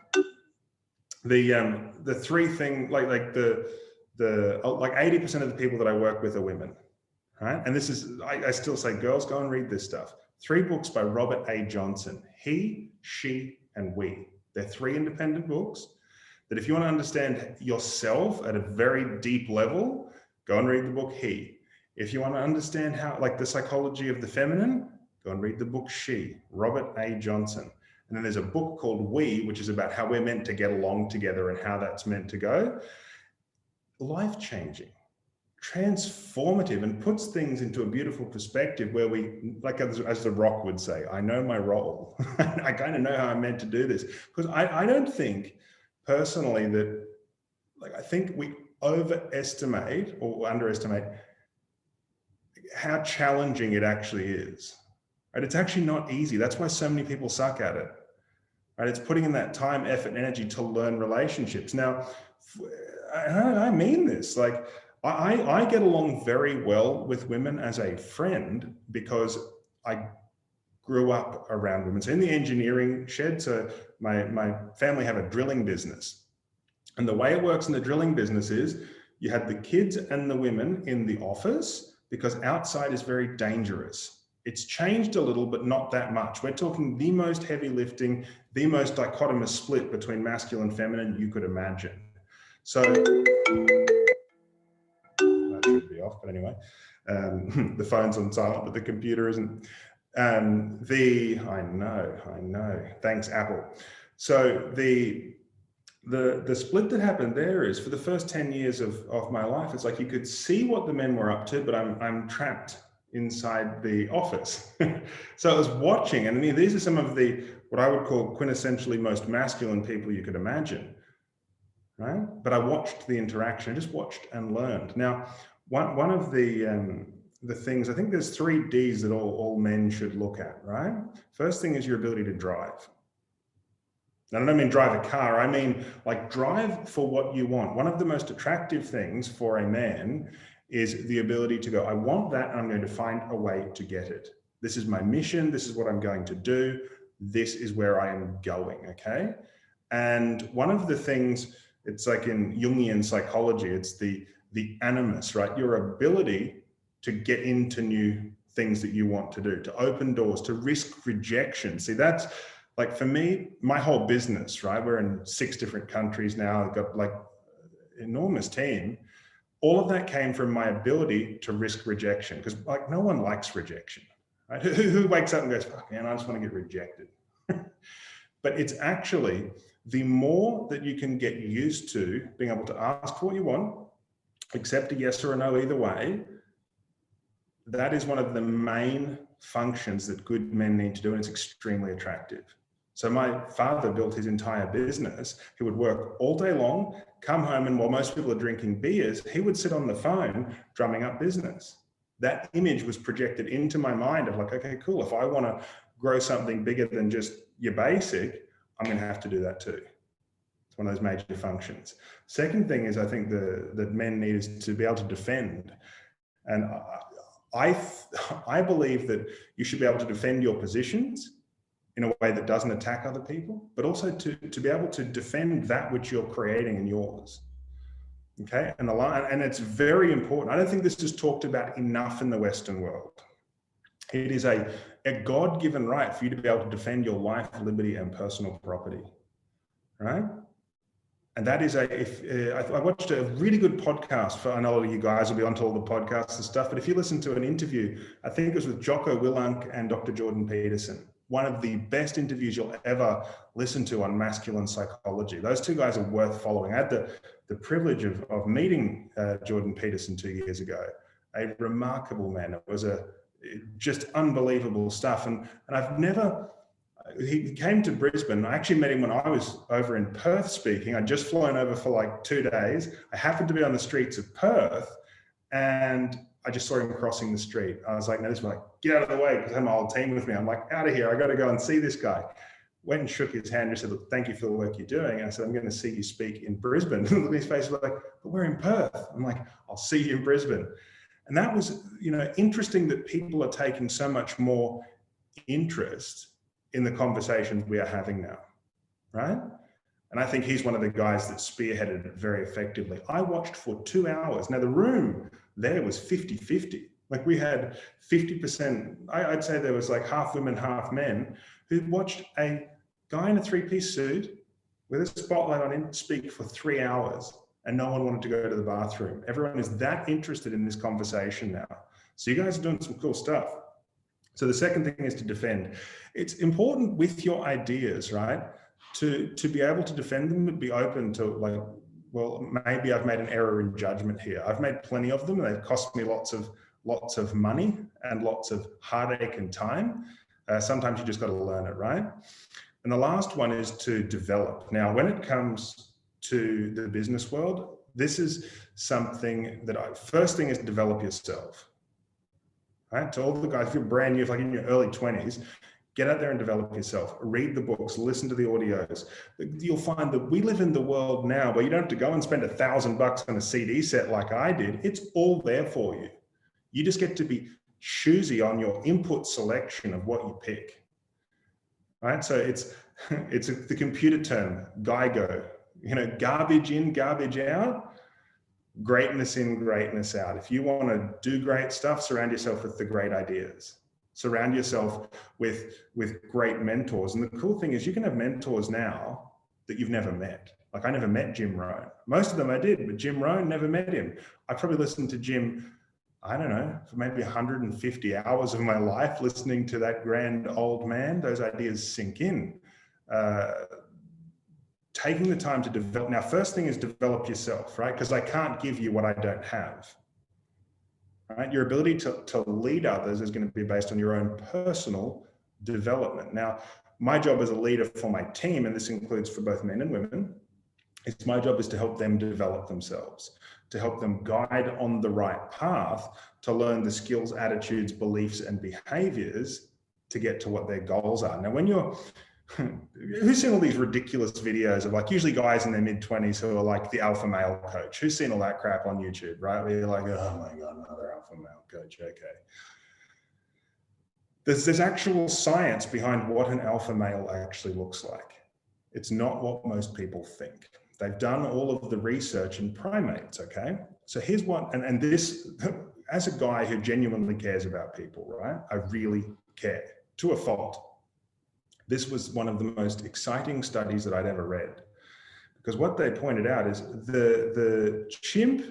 The 3 thing, like 80% of the people that I work with are women, right? And this is, I still say, girls, go and read this stuff. 3 books by Robert A. Johnson, He, She, and We. They're 3 independent books that if you want to understand yourself at a very deep level, go and read the book He. If you want to understand how, like the psychology of the feminine, go and read the book She, Robert A. Johnson. And then there's a book called We, which is about how we're meant to get along together and how that's meant to go. Life-changing, transformative, and puts things into a beautiful perspective where we, like as The Rock would say, I know my role. I kind of know how I'm meant to do this. Because I don't think personally that, like, I think we overestimate or underestimate how challenging it actually is. Right? It's actually not easy. That's why so many people suck at it. Right? It's putting in that time, effort, and energy to learn relationships. Now, I mean this. Like, I get along very well with women as a friend because I grew up around women. So in the engineering shed, so my family have a drilling business. And the way it works in the drilling business is you had the kids and the women in the office because outside is very dangerous. It's changed a little, but not that much. We're talking the most heavy lifting, the most dichotomous split between masculine and feminine you could imagine. So that should be off, but anyway, the phone's on silent, but the computer isn't. I know. Thanks, Apple. So the split that happened there is for the first 10 years of my life, it's like you could see what the men were up to, but I'm trapped inside the office. So I was watching, and I mean, these are some of the, what I would call quintessentially most masculine people you could imagine, right? But I watched the interaction, I just watched and learned. Now, one of the things, I think there's 3 Ds that all men should look at, right? First thing is your ability to drive. And I don't mean drive a car, I mean like drive for what you want. One of the most attractive things for a man is the ability to go, I want that, and I'm going to find a way to get it. This is my mission, this is what I'm going to do, this is where I am going, okay? And one of the things, it's like in Jungian psychology, it's the animus, right? Your ability to get into new things that you want to do, to open doors, to risk rejection. See, that's like for me, my whole business, right? We're in 6 different countries now. I've got like enormous team. All of that came from my ability to risk rejection, because like no one likes rejection, right? Who wakes up and goes, fuck man, I just want to get rejected. But it's actually the more that you can get used to being able to ask for what you want, accept a yes or a no either way, that is one of the main functions that good men need to do, and it's extremely attractive. So my father built his entire business. He would work all day long, come home, and while most people are drinking beers, he would sit on the phone drumming up business. That image was projected into my mind of like, okay, cool. If I want to grow something bigger than just your basic, I'm going to have to do that too. It's one of those major functions. Second thing is I think that men need is to be able to defend. And I believe that you should be able to defend your positions in a way that doesn't attack other people, but also to be able to defend that which you're creating and yours. Okay, and it's very important. I don't think this is talked about enough in the Western world. It is a God-given right for you to be able to defend your life, liberty, and personal property, right? And that is I watched a really good podcast I know you guys will be onto all the podcasts and stuff, but if you listen to an interview, I think it was with Jocko Willink and Dr. Jordan Peterson, one of the best interviews you'll ever listen to on masculine psychology. Those 2 guys are worth following. I had the privilege of meeting Jordan Peterson 2 years ago, a remarkable man. It was just unbelievable stuff. And I've never, he came to Brisbane. I actually met him when I was over in Perth speaking. I'd just flown over for like 2 days. I happened to be on the streets of Perth and I just saw him crossing the street. I was like, no, this is like, get out of the way, because I had my whole team with me. I'm like, out of here. I got to go and see this guy. went and shook his hand and said, look, thank you for the work you're doing. And I said, I'm going to see you speak in Brisbane. Look at his face, like, but we're in Perth. I'm like, I'll see you in Brisbane. And that was, interesting that people are taking so much more interest in the conversations we are having now, right? And I think he's one of the guys that spearheaded it very effectively. I watched for 2 hours. Now the room there was 50-50. Like we had 50%, I'd say there was like half women, half men, who watched a guy in a three-piece suit with a spotlight on him speak for 3 hours, and no one wanted to go to the bathroom. Everyone is that interested in this conversation now. So you guys are doing some cool stuff. So the second thing is to defend. It's important with your ideas, right? To be able to defend them and be open to like, well, maybe I've made an error in judgment here. I've made plenty of them, and they've cost me lots of money and lots of heartache and time. Sometimes you just got to learn it, right? And the last one is to develop. Now, when it comes to the business world, this is something that first thing is develop yourself, right? To all the guys, if you're brand new, if like in your early 20s, get out there and develop yourself. Read the books, listen to the audios. You'll find that we live in the world now where you don't have to go and spend $1,000 on a CD set like I did. It's all there for you. You just get to be choosy on your input selection of what you pick, right? So it's the computer term, GIGO, garbage in, garbage out, greatness in, greatness out. If you want to do great stuff, surround yourself with the great ideas. Surround yourself with great mentors. And the cool thing is you can have mentors now that you've never met. Like I never met Jim Rohn. Most of them I did, but Jim Rohn, never met him. I probably listened to Jim, I don't know, for maybe 150 hours of my life, listening to that grand old man. Those ideas sink in. Taking the time to develop. Now, first thing is develop yourself, right? Because I can't give you what I don't have. Right? Your ability to lead others is going to be based on your own personal development. Now, my job as a leader for my team, and this includes for both men and women, my job is to help them develop themselves, to help them guide on the right path, to learn the skills, attitudes, beliefs, and behaviors to get to what their goals are. Now, when you're who's seen all these ridiculous videos of like usually guys in their mid-20s who are like the alpha male coach? Who's seen all that crap on YouTube, right? Where you're like, oh my God, another alpha male coach. Okay. There's actual science behind what an alpha male actually looks like. It's not what most people think. They've done all of the research in primates, okay? So here's what, and this, as a guy who genuinely cares about people, right? I really care, to a fault. This was one of the most exciting studies that I'd ever read, because what they pointed out is the chimp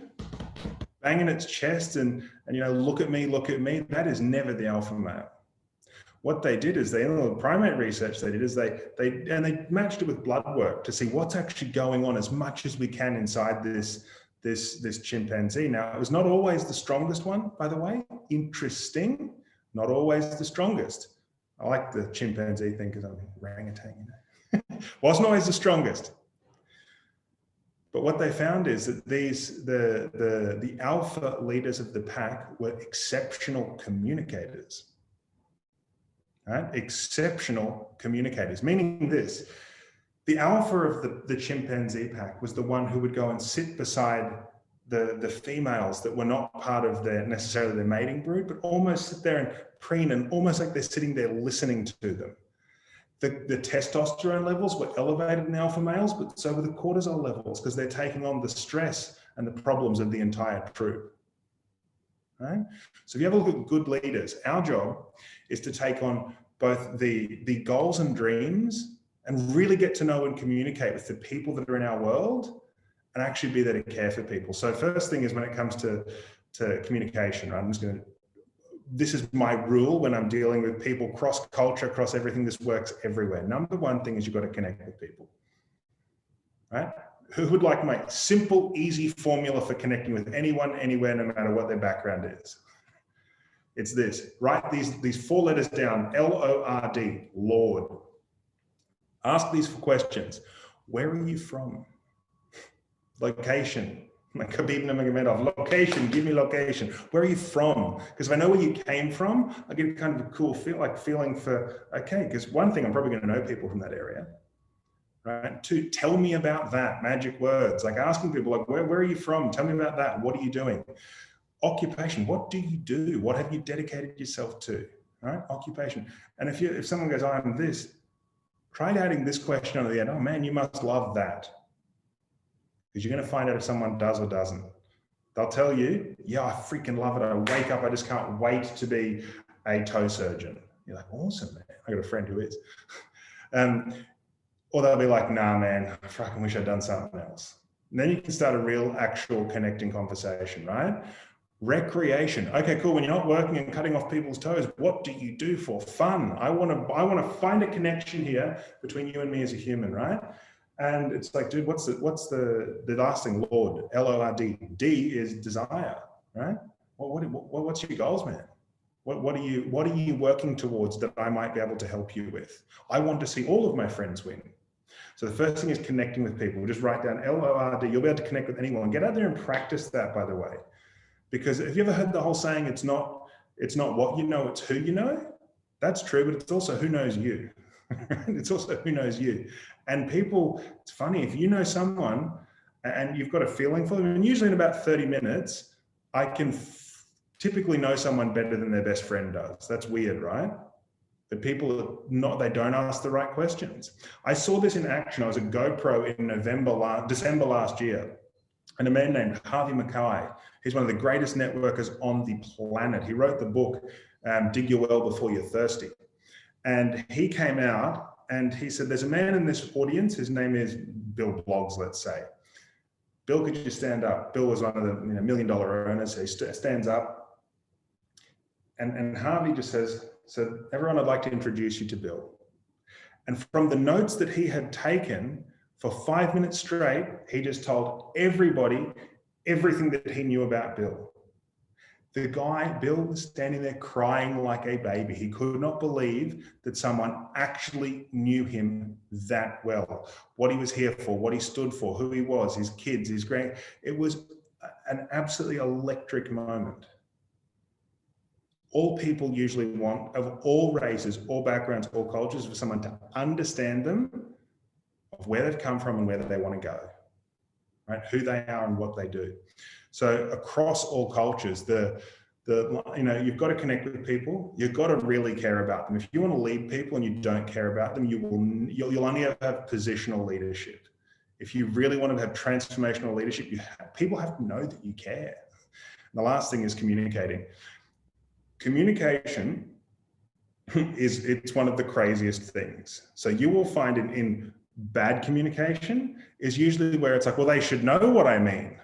banging its chest and look at me, that is never the alpha male. What they did is the primate research they did is they matched it with blood work to see what's actually going on as much as we can inside this chimpanzee. Now, it was not always the strongest one, by the way. Interesting, not always the strongest. I like the chimpanzee thing because I'm an orangutan, Wasn't always the strongest. But what they found is that the alpha leaders of the pack were exceptional communicators. Right? Exceptional communicators, meaning this: the alpha of the chimpanzee pack was the one who would go and sit beside the females that were not part of necessarily their mating brood, but almost sit there and preen, and almost like they're sitting there listening to them. The testosterone levels were elevated in the alpha males, but so were the cortisol levels, because they're taking on the stress and the problems of the entire troop. Right? So if you have a look at good leaders, our job is to take on both the goals and dreams and really get to know and communicate with the people that are in our world and actually be there to care for people. So first thing is when it comes to communication, right? This is my rule when I'm dealing with people, cross culture, cross everything. This works everywhere. Number one thing is you've got to connect with people, right? Who would like my simple, easy formula for connecting with anyone, anywhere, no matter what their background is? It's this. Write these 4 letters down, L-O-R-D, Lord. Ask these questions. Where are you from? Location. Like Khabib Nurmagomedov, location, give me location. Where are you from? Because if I know where you came from, I get kind of a cool feeling for, okay, because one thing, I'm probably going to know people from that area, right? Two, tell me about that, magic words, like asking people, like, where are you from? Tell me about that. What are you doing? Occupation, what do you do? What have you dedicated yourself to, right? Occupation. And if someone goes, I'm this, try adding this question on the end. Oh man, you must love that. Because you're going to find out if someone does or doesn't. They'll tell you, yeah, I freaking love it. I wake up, I just can't wait to be a toe surgeon. You're like, awesome, man. I got a friend who is. Or they'll be like, nah, man, I fucking wish I'd done something else. And then you can start a real, actual connecting conversation, right? Recreation. Okay, cool. When you're not working and cutting off people's toes, what do you do for fun? I want to find a connection here between you and me as a human, right? And it's like, dude, what's the last thing? Lord, Lord. D is desire, right? What's your goals, man? What are you working towards that I might be able to help you with? I want to see all of my friends win. So the first thing is connecting with people. Just write down Lord. You'll be able to connect with anyone. Get out there and practice that, by the way. Because have you ever heard the whole saying, it's not what you know, it's who you know? That's true, but it's also who knows you. It's also who knows you. And people, it's funny, if you know someone and you've got a feeling for them, and usually in about 30 minutes, I can typically know someone better than their best friend does. That's weird, right? But people they don't ask the right questions. I saw this in action. I was at GoPro in December last year. And a man named Harvey Mackay, he's one of the greatest networkers on the planet. He wrote the book, Dig Your Well Before You're Thirsty. And he came out and he said, there's a man in this audience, his name is Bill Bloggs, let's say. Bill, could you stand up? Bill was one of the $1 million earners. So he stands up. And Harvey just says, so everyone, I'd like to introduce you to Bill. And from the notes that he had taken, for 5 minutes straight, he just told everybody everything that he knew about Bill. The guy, Bill, was standing there crying like a baby. He could not believe that someone actually knew him that well. What he was here for, what he stood for, who he was, his kids, his grand. It was an absolutely electric moment. All people usually want, of all races, all backgrounds, all cultures, for someone to understand them, of where they've come from and where they want to go, right? Who they are and what they do. So across all cultures, you've got to connect with people. You've got to really care about them. If you want to lead people and you don't care about them, you'll only have positional leadership. If you really want to have transformational leadership, people have to know that you care. And the last thing is communicating. Communication it's one of the craziest things. So you will find in bad communication is usually where it's like, well, they should know what I mean,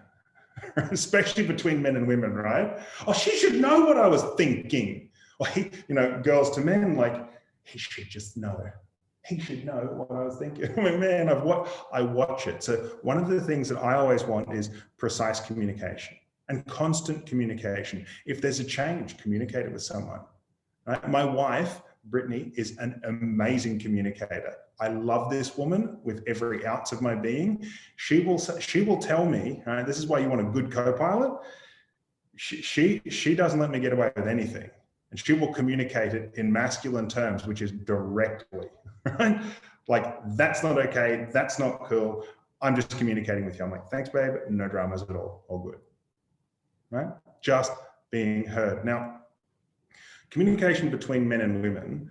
especially between men and women, right? Oh, she should know what I was thinking. Or girls to men, like, he should just know. He should know what I was thinking. I mean, man, I watch it. So one of the things that I always want is precise communication and constant communication. If there's a change, communicate it with someone. Right? My wife, Brittany, is an amazing communicator. I love this woman with every ounce of my being. She will tell me, right, this is why you want a good co-pilot. She doesn't let me get away with anything. And she will communicate it in masculine terms, which is directly, right? Like, that's not okay. That's not cool. I'm just communicating with you. I'm like, thanks, babe. No dramas at all. All good, right? Just being heard. Now, communication between men and women,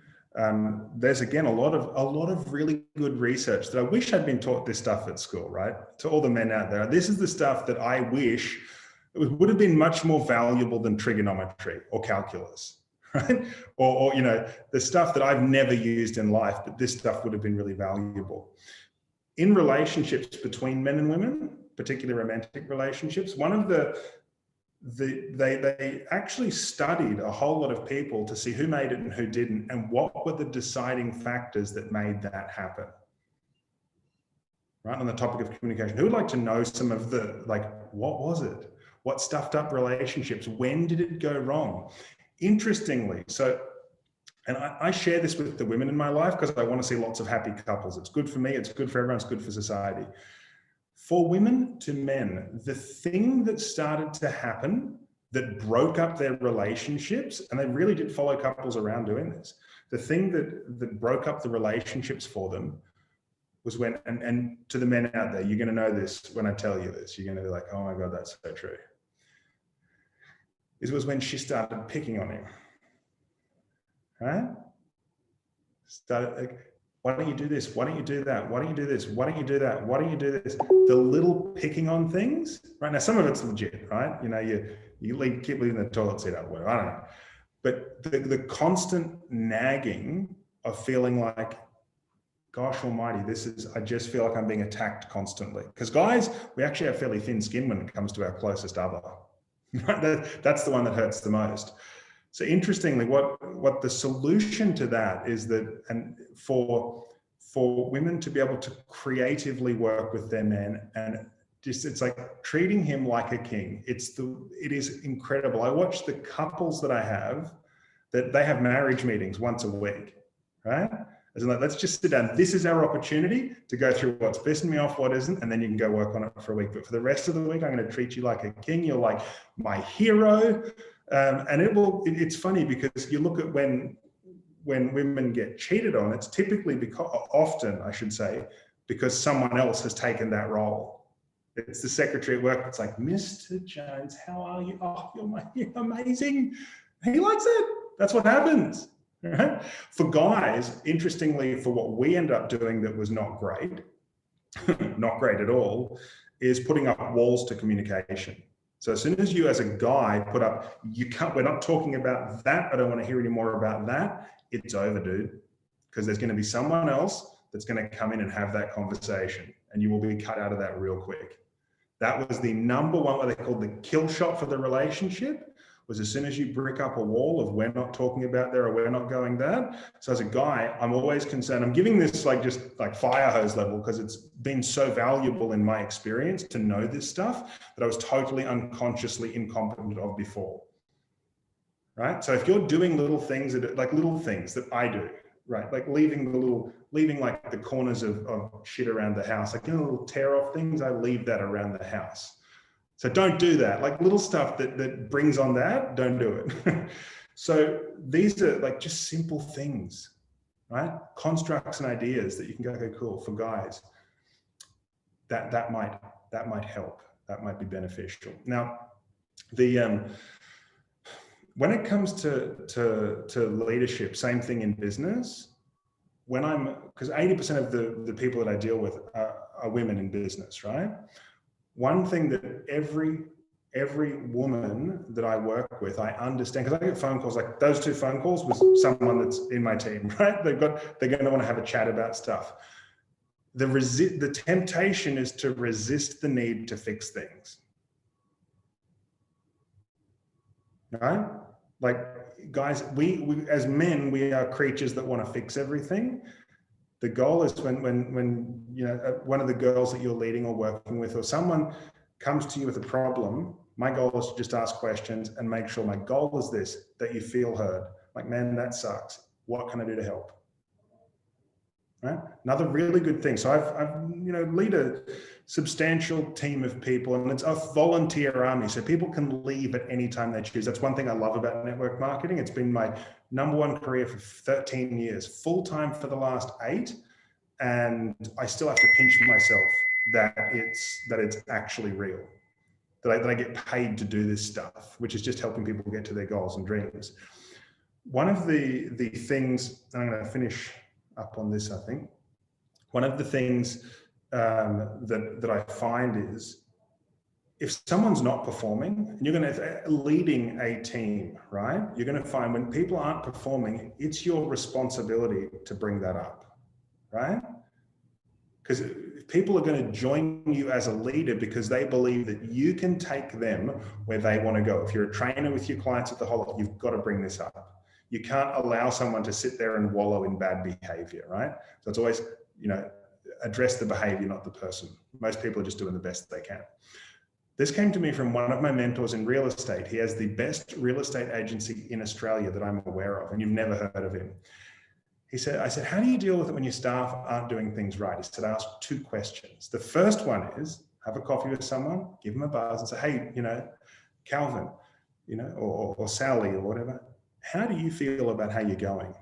there's again a lot of really good research that I wish I'd been taught this stuff at school, right? To all the men out there, this is the stuff that I wish would have been much more valuable than trigonometry or calculus, right? Or the stuff that I've never used in life, but this stuff would have been really valuable. In relationships between men and women, particularly romantic relationships, one of they actually studied a whole lot of people to see who made it and who didn't, and what were the deciding factors that made that happen. Right, on the topic of communication, who would like to know some of what was it? What stuffed up relationships? When did it go wrong? Interestingly, and I share this with the women in my life because I want to see lots of happy couples. It's good for me, it's good for everyone, it's good for society. For women to men, the thing that started to happen that broke up their relationships, and they really did follow couples around doing this, the thing that broke up the relationships for them was when, and to the men out there, you're going to know this when I tell you this, you're going to be like, oh my God, that's so true. It was when she started picking on him, right? Started like, why don't you do this? Why don't you do that? Why don't you do this? Why don't you do that? Why don't you do this? The little picking on things, right? Now, some of it's legit, right? You know, you keep leaving the toilet seat up, whatever, I don't know. But the constant nagging of feeling like, gosh almighty, I just feel like I'm being attacked constantly. Because guys, we actually have fairly thin skin when it comes to our closest other. That's the one that hurts the most. So interestingly, what the solution to that is that, and for women to be able to creatively work with their men, and just, it's like treating him like a king. It is incredible. I watch the couples that I have, that they have marriage meetings once a week, right? As in, like, let's just sit down. This is our opportunity to go through what's pissing me off, what isn't, and then you can go work on it for a week. But for the rest of the week, I'm going to treat you like a king. You're like my hero. And it's funny because you look at when women get cheated on, it's typically often, I should say, because someone else has taken that role. It's the secretary at work. It's like, Mr. Jones, how are you? Oh, you're amazing. He likes it. That's what happens. Right? For guys, interestingly, for what we end up doing that was not great, not great at all, is putting up walls to communication. So as soon as you as a guy put up, we're not talking about that, I don't want to hear any more about that, it's over, dude. Because there's going to be someone else that's going to come in and have that conversation, and you will be cut out of that real quick. That was the number one, what they called the kill shot for the relationship, was as soon as you brick up a wall of we're not talking about there or we're not going that. So as a guy, I'm always concerned. I'm giving this just like fire hose level because it's been so valuable in my experience to know this stuff that I was totally unconsciously incompetent of before. Right? So if you're doing little things that I do, right? Like leaving like the corners of shit around the house, like, little tear off things, I leave that around the house. So don't do that. Like little stuff that brings on that, don't do it. So these are like just simple things, right? Constructs and ideas that you can go, okay, cool, for guys, that might help. That might be beneficial. Now, when it comes to leadership, same thing in business. Because 80% of the people that I deal with are women in business, right? One thing that every woman that I work with, I understand, because I get phone calls, like those 2 phone calls was someone that's in my team, right? They're going to want to have a chat about stuff. The temptation is to resist the need to fix things, right? Like guys, we as men, we are creatures that want to fix everything. The goal is when one of the girls that you're leading or working with, or someone comes to you with a problem, my goal is to just ask questions and make sure my goal is this, that you feel heard. Like, man, that sucks. What can I do to help? Right? Another really good thing. So I've lead a substantial team of people, and it's a volunteer army. So people can leave at any time they choose. That's one thing I love about network marketing. It's been my number one career for 13 years, full-time for the last 8. And I still have to pinch myself that it's actually real, that I get paid to do this stuff, which is just helping people get to their goals and dreams. One of the things, and I'm going to finish up on this, I think, one of the things that I find is, if someone's not performing, and you're going to leading a team, right? You're going to find when people aren't performing, it's your responsibility to bring that up, right? Because people are going to join you as a leader because they believe that you can take them where they want to go. If you're a trainer with your clients at the Holo, you've got to bring this up. You can't allow someone to sit there and wallow in bad behavior, right? So it's always, address the behavior, not the person. Most people are just doing the best they can. This came to me from one of my mentors in real estate. He has the best real estate agency in Australia that I'm aware of, and you've never heard of him. I said, how do you deal with it when your staff aren't doing things right? He said, I asked 2 questions. The first one is, have a coffee with someone, give them a buzz and say, hey, Calvin, or Sally or whatever, how do you feel about how you're going?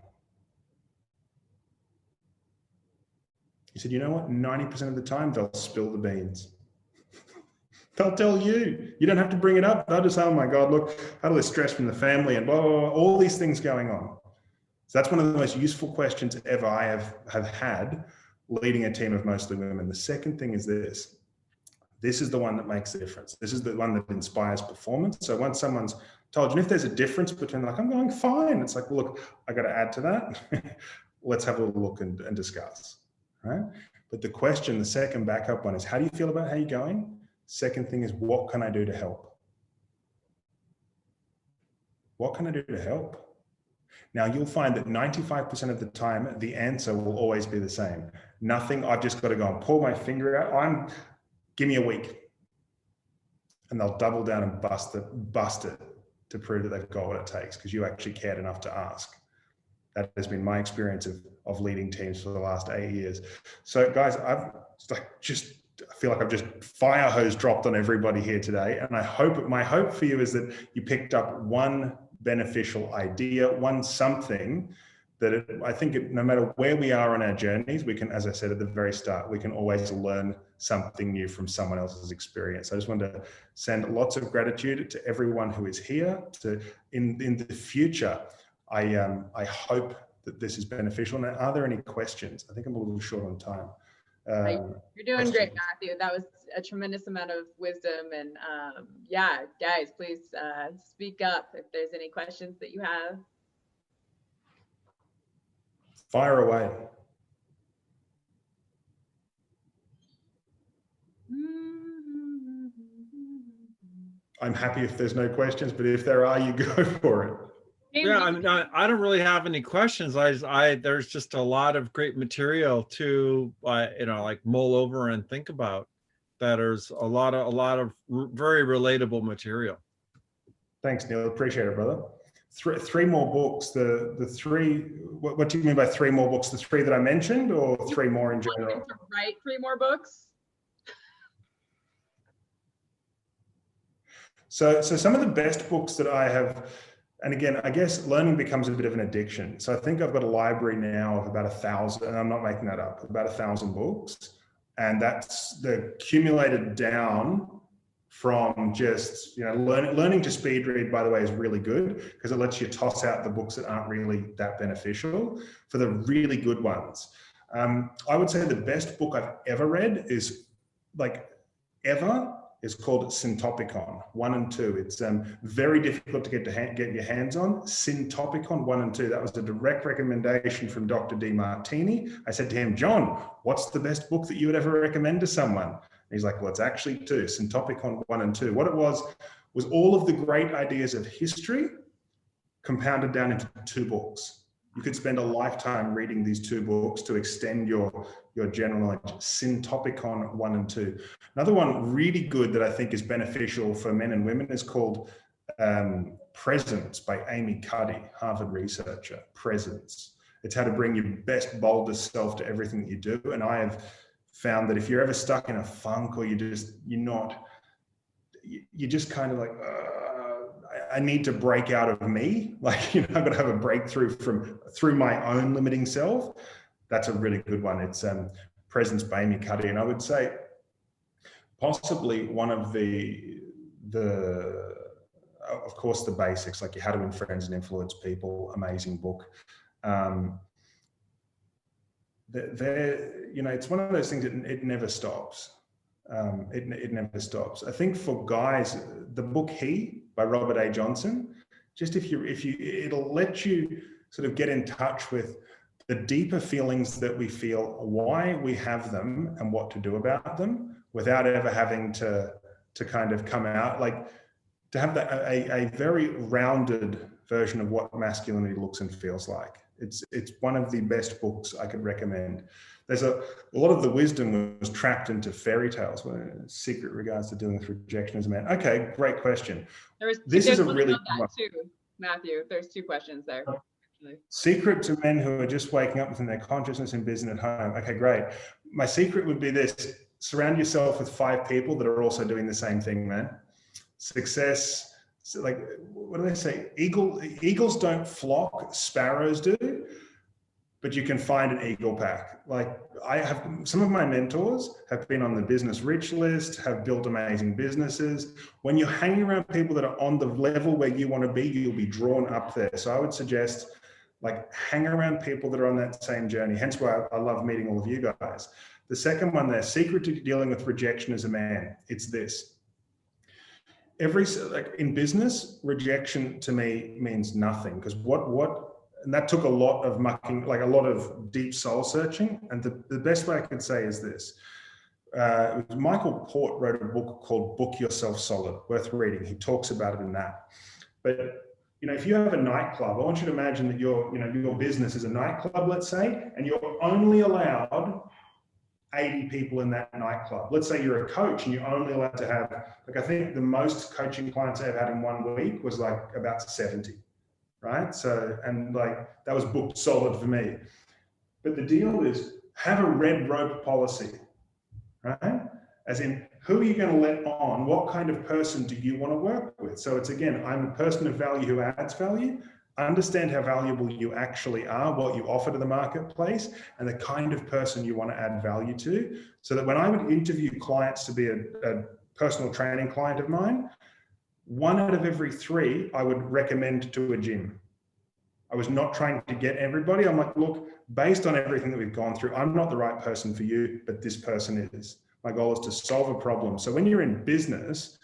He said, you know what? 90% of the time they'll spill the beans. They'll tell you. You don't have to bring it up. They'll just say, oh my God, look, I had all this stress from the family and blah, blah, blah, all these things going on. So that's one of the most useful questions ever I have had leading a team of mostly women. The second thing is this. This is the one that makes the difference. This is the one that inspires performance. So once someone's told you, and if there's a difference between like, I'm going fine, it's like, well, look, I got to add to that. Let's have a little look and discuss, right? But the question, the second backup one is, how do you feel about how you're going? Second thing is, what can I do to help? What can I do to help? Now, you'll find that 95% of the time, the answer will always be the same. Nothing, I've just got to go and pull my finger out. Give me a week. And they'll double down and bust it to prove that they've got what it takes because you actually cared enough to ask. That has been my experience of leading teams for the last 8 years. So guys, I feel like I've just fire hose dropped on everybody here today. And my hope for you is that you picked up one beneficial idea, one something that I think no matter where we are on our journeys, we can, as I said at the very start, we can always learn something new from someone else's experience. I just want to send lots of gratitude to everyone who is here. In the future, I hope that this is beneficial. Now, are there any questions? I think I'm a little short on time. You're doing great, Matthew. That was a tremendous amount of wisdom. And yeah, guys, please speak up if there's any questions that you have. Fire away. I'm happy if there's no questions, but if there are, you go for it. Yeah, I don't really have any questions. There's just a lot of great material to like mull over and think about. There's a lot of very relatable material. Thanks, Neil. Appreciate it, brother. Three more books. The three. What do you mean by three more books? The three that I mentioned, or three more in general? Right, three more books. So some of the best books that I have. And again, I guess learning becomes a bit of an addiction. So I think I've got a library now of about 1,000, and I'm not making that up, about 1,000 books. And that's the accumulated down from just, learning to speed read, by the way, is really good because it lets you toss out the books that aren't really that beneficial for the really good ones. I would say the best book I've ever read is is called Syntopicon 1 and 2. It's very difficult to get your hands on. Syntopicon 1 and 2. That was a direct recommendation from Dr. DeMartini. I said to him, John, what's the best book that you would ever recommend to someone? And he's like, well, it's actually 2, Syntopicon 1 and 2. What it was all of the great ideas of history compounded down into 2 books. You could spend a lifetime reading these 2 books to extend your general knowledge. Syntopicon 1 and 2. Another one really good that I think is beneficial for men and women is called Presence by Amy Cuddy, Harvard researcher. Presence. It's how to bring your best, boldest self to everything that you do. And I have found that if you're ever stuck in a funk or you're just kind of like, I need to break out of me. I've got to have a breakthrough through my own limiting self. That's a really good one. It's Presence by Amy Cuddy. And I would say possibly one of of course, the basics, like How to Win Friends and Influence People, amazing book. It's one of those things that it never stops. It never stops. I think for guys, the book He by Robert A. Johnson, just it'll let you sort of get in touch with the deeper feelings that we feel, why we have them and what to do about them without ever having to kind of come out, to have a very rounded version of what masculinity looks and feels like. It's one of the best books I could recommend. There's a lot of the wisdom was trapped into fairy tales, secret regards to dealing with rejection as a man. Okay, great question. This is a really good one too, Matthew. There's 2 questions there. Secret to men who are just waking up within their consciousness and business at home. Okay, great. My secret would be this. surround yourself with 5 people that are also doing the same thing, man. Success, like, what do they say? Eagles don't flock, sparrows do. But you can find an eagle pack. Like, I have, some of my mentors have been on the business rich list, have built amazing businesses. When you're hanging around people that are on the level where you want to be, you'll be drawn up there. So I would suggest, like, hang around people that are on that same journey. Hence why I love meeting all of you guys. The second one there, secret to dealing with rejection as a man. It's this. Like in business, rejection to me means nothing, because and that took a lot of mucking, like a lot of deep soul searching. And the best way I could say is this. Michael Port wrote a book called Book Yourself Solid, worth reading. He talks about it in that. But, you know, if you have a nightclub, I want you to imagine that your business is a nightclub, let's say, and you're only allowed 80 people in that nightclub. Let's say you're a coach and you're only allowed to have, like, I think the most coaching clients I've had in 1 week was like about 70. Right? So, and like, that was booked solid for me. But the deal is, have a red rope policy, right? As in, who are you going to let on? What kind of person do you want to work with? So it's, again, I'm a person of value who adds value. Understand how valuable you actually are, what you offer to the marketplace, and the kind of person you want to add value to. So that when I would interview clients to be a personal training client of mine, 1 out of every 3 I would recommend to a gym. I was not trying to get everybody. I'm like, look, based on everything that we've gone through, I'm not the right person for you, but this person is. My goal is to solve a problem. So when you're in business,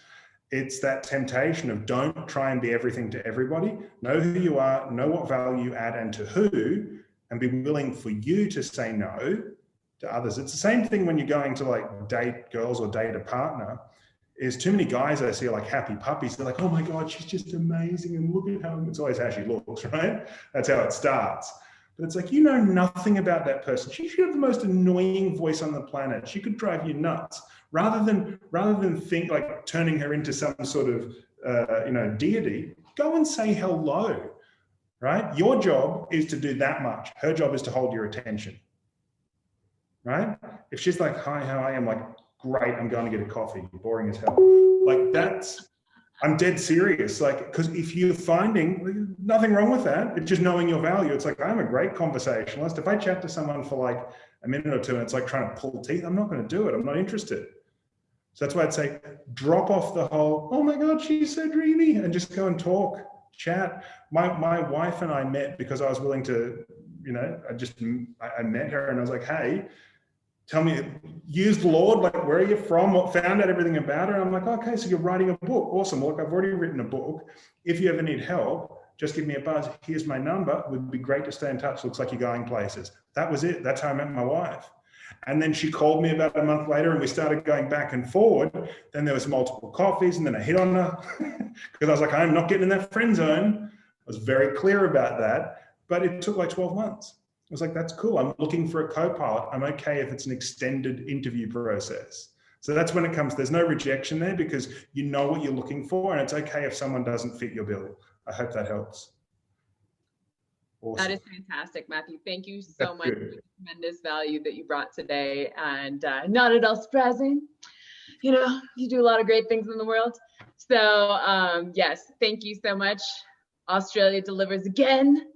it's that temptation of, don't try and be everything to everybody. Know who you are, know what value you add and to who, and be willing for you to say no to others. It's the same thing when you're going to, like, date girls or date a partner. Is too many guys I see are like happy puppies. They're like, oh my God, she's just amazing. And look at how, it's always how she looks, right? That's how it starts. But it's like, you know nothing about that person. She should have the most annoying voice on the planet. She could drive you nuts. Rather than think like turning her into some sort of, deity, go and say hello, right? Your job is to do that much. Her job is to hold your attention, right? If she's like, hi, how are you? I'm like, great, I'm going to get a coffee. Boring as hell. Like, that's, I'm dead serious. Like, because if you're finding nothing wrong with that, it's just knowing your value. It's like, I'm a great conversationalist. If I chat to someone for like a minute or two and it's like trying to pull teeth, I'm not going to do it. I'm not interested. So that's why I'd say, drop off the whole, oh my God, she's so dreamy, and just go and talk, chat. My wife and I met because I was willing to, I met her and I was like, hey, tell me, use the Lord, like, where are you from? Found out everything about her. And I'm like, okay, so you're writing a book. Awesome. Look, I've already written a book. If you ever need help, just give me a buzz. Here's my number. It would be great to stay in touch. Looks like you're going places. That was it. That's how I met my wife. And then she called me about a month later and we started going back and forward. Then there was multiple coffees and then I hit on her because I was like, I'm not getting in that friend zone. I was very clear about that, but it took like 12 months. I was like, that's cool. I'm looking for a co-pilot. I'm okay if it's an extended interview process. So that's when it comes, there's no rejection there because you know what you're looking for, and it's okay if someone doesn't fit your bill. I hope that helps. Awesome. That is fantastic, Matthew. Thank you so much for the tremendous value that you brought today, and not at all surprising. You do a lot of great things in the world. So yes, thank you so much. Australia delivers again.